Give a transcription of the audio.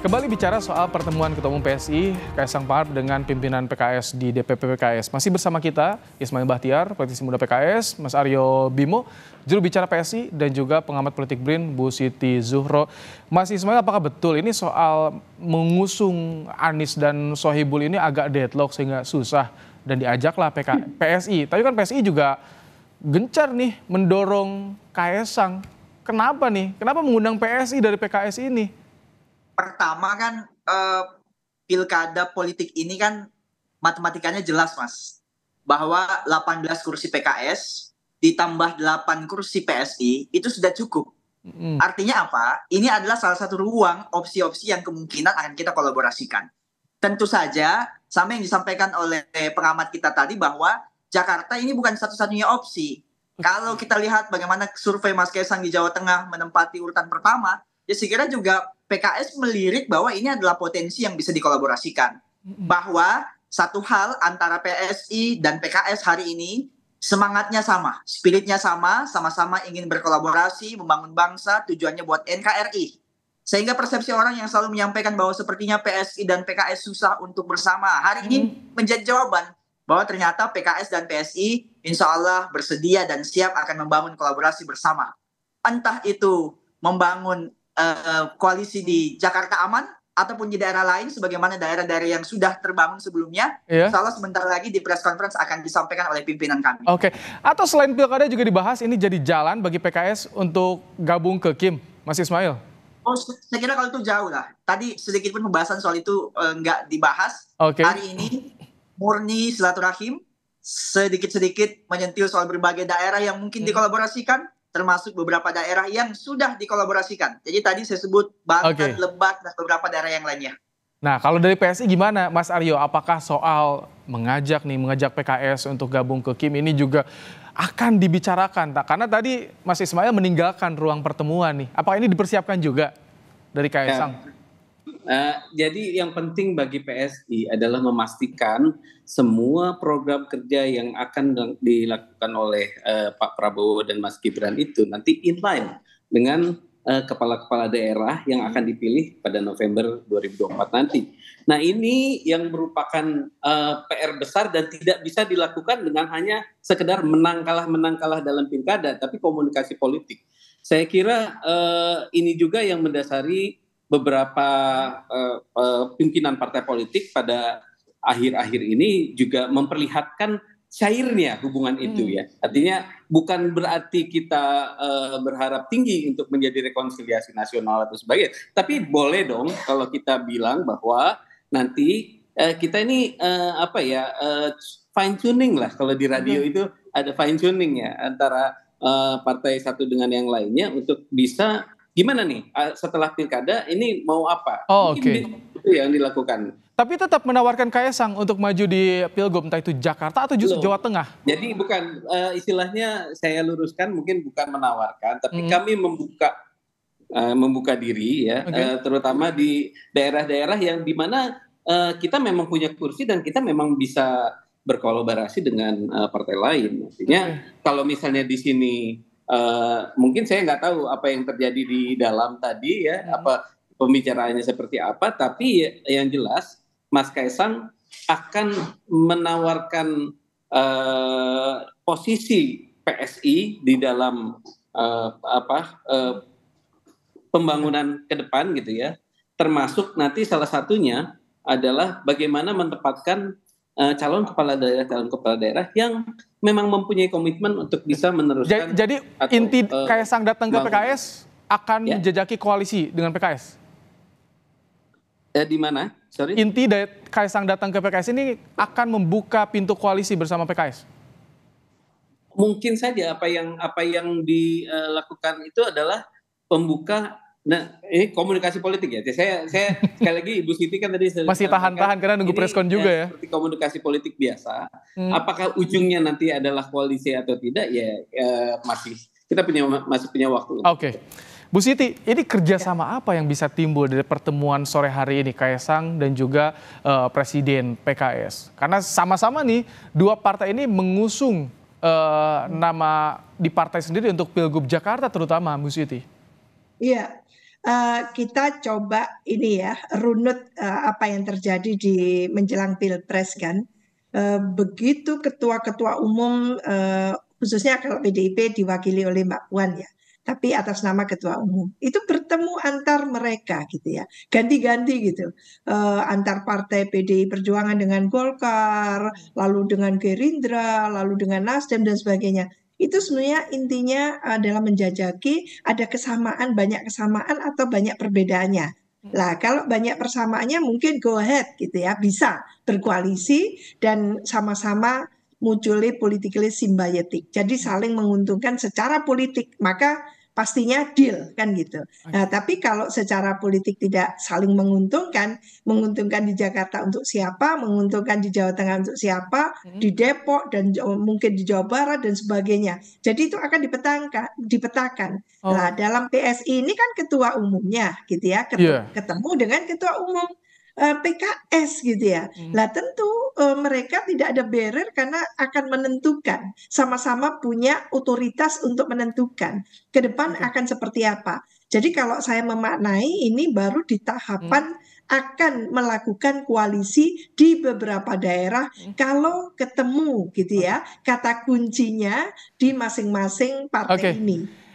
Kembali bicara soal pertemuan Ketua Umum PSI, Kaisang Pangarep dengan pimpinan PKS di DPP PKS. Masih bersama kita, Ismail Bahtiar, politisi muda PKS, Mas Aryo Bimo, juru bicara PSI, dan juga pengamat politik BRIN, Bu Siti Zuhro. Mas Ismail, apakah betul ini soal mengusung Anies dan Sohibul ini agak deadlock sehingga susah dan diajaklah PSI. Tapi kan PSI juga gencar nih mendorong Kaisang. Kenapa nih? Kenapa mengundang PSI dari PKS ini? Pertama kan pilkada politik ini kan matematikanya jelas, Mas. Bahwa 18 kursi PKS ditambah 8 kursi PSI itu sudah cukup. Artinya apa? Ini adalah salah satu ruang opsi-opsi yang kemungkinan akan kita kolaborasikan. Tentu saja sama yang disampaikan oleh pengamat kita tadi bahwa Jakarta ini bukan satu-satunya opsi. Kalau kita lihat bagaimana survei Mas Kaisang di Jawa Tengah menempati urutan pertama, ya saya kira juga PKS melirik bahwa ini adalah potensi yang bisa dikolaborasikan. Bahwa satu hal antara PSI dan PKS hari ini semangatnya sama, spiritnya sama, sama-sama ingin berkolaborasi, membangun bangsa, tujuannya buat NKRI. Sehingga persepsi orang yang selalu menyampaikan bahwa sepertinya PSI dan PKS susah untuk bersama, hari ini menjadi jawaban bahwa ternyata PKS dan PSI insya Allah bersedia dan siap akan membangun kolaborasi bersama. Entah itu membangun koalisi di Jakarta aman ataupun di daerah lain sebagaimana daerah-daerah yang sudah terbangun sebelumnya. Insya Allah sebentar lagi di press conference akan disampaikan oleh pimpinan kami. Oke. Atau selain pilkada juga dibahas ini jadi jalan bagi PKS untuk gabung ke Kim, Mas Ismail? Oh, saya kira kalau itu jauh lah. Tadi sedikit pun pembahasan soal itu nggak dibahas. Hari ini murni silaturahim, sedikit-sedikit menyentil soal berbagai daerah yang mungkin dikolaborasikan, termasuk beberapa daerah yang sudah dikolaborasikan. Jadi tadi saya sebut Banten, Lebak, dan beberapa daerah yang lainnya. Nah, kalau dari PSI gimana, Mas Aryo? Apakah soal mengajak PKS untuk gabung ke Kim ini juga akan dibicarakan? Karena tadi Mas Ismail meninggalkan ruang pertemuan nih. Apakah ini dipersiapkan juga dari Kaisang? Jadi yang penting bagi PSI adalah memastikan semua program kerja yang akan dilakukan oleh Pak Prabowo dan Mas Gibran itu nanti inline dengan kepala-kepala daerah yang akan dipilih pada November 2024 nanti. Nah, ini yang merupakan PR besar dan tidak bisa dilakukan dengan hanya sekedar menang kalah dalam pilkada, tapi komunikasi politik. Saya kira ini juga yang mendasari beberapa pimpinan partai politik pada akhir-akhir ini juga memperlihatkan cairnya hubungan itu ya. Artinya bukan berarti kita berharap tinggi untuk menjadi rekonsiliasi nasional atau sebagainya. Tapi boleh dong kalau kita bilang bahwa nanti kita ini fine tuning lah, kalau di radio itu ada fine tuning ya antara partai satu dengan yang lainnya untuk bisa gimana nih setelah pilkada ini mau apa? Itu yang dilakukan. Tapi tetap menawarkan Kaisang untuk maju di Pilgub, entah itu Jakarta atau justru Jawa Tengah. Jadi bukan istilahnya saya luruskan, mungkin bukan menawarkan, tapi kami membuka diri ya, terutama di daerah-daerah yang dimana kita memang punya kursi dan kita memang bisa berkolaborasi dengan partai lain. Artinya kalau misalnya di sini mungkin saya nggak tahu apa yang terjadi di dalam tadi ya, apa pembicaraannya seperti apa, tapi yang jelas Mas Kaisang akan menawarkan posisi PSI di dalam pembangunan ke depan gitu ya, termasuk nanti salah satunya adalah bagaimana menempatkan calon kepala daerah yang memang mempunyai komitmen untuk bisa meneruskan. Jadi inti Kaisang datang ke PKS akan menjajaki koalisi dengan PKS? Di mana? Sorry? Inti dari Kaisang datang ke PKS ini akan membuka pintu koalisi bersama PKS? Mungkin saja apa yang dilakukan itu adalah pembuka. Nah, ini komunikasi politik ya. Saya sekali lagi Ibu Siti kan tadi masih tahan-tahan karena nunggu preskon juga ya. Seperti komunikasi politik biasa. Apakah ujungnya nanti adalah koalisi atau tidak ya, kita masih punya waktu. Oke. Bu Siti, ini kerjasama apa yang bisa timbul dari pertemuan sore hari ini Kaisang dan juga Presiden PKS? Karena sama-sama nih dua partai ini mengusung nama di partai sendiri untuk Pilgub Jakarta terutama, Bu Siti. Iya, kita coba ini ya runut apa yang terjadi di menjelang Pilpres kan. Begitu ketua-ketua umum khususnya kalau PDIP diwakili oleh Mbak Puan ya, tapi atas nama ketua umum itu bertemu antar mereka gitu ya, ganti-ganti gitu, antar partai PDI Perjuangan dengan Golkar, lalu dengan Gerindra, lalu dengan Nasdem dan sebagainya. Itu sebenarnya intinya adalah menjajaki ada kesamaan, banyak kesamaan atau banyak perbedaannya. Lah, kalau banyak persamaannya mungkin go ahead gitu ya, bisa berkoalisi dan sama-sama munculnya politically symbiotic. Jadi saling menguntungkan secara politik, maka pastinya deal kan gitu. Nah, tapi kalau secara politik tidak saling menguntungkan di Jakarta untuk siapa, menguntungkan di Jawa Tengah untuk siapa, di Depok dan mungkin di Jawa Barat dan sebagainya. Jadi itu akan dipetakan. Nah, dalam PSI ini kan ketua umumnya gitu ya, ketemu dengan ketua umum PKS gitu ya. Lah tentu mereka tidak ada barrier karena akan menentukan, sama-sama punya otoritas untuk menentukan ke depan akan seperti apa. Jadi kalau saya memaknai ini baru di tahapan akan melakukan koalisi di beberapa daerah kalau ketemu gitu ya, kata kuncinya di masing-masing partai ini.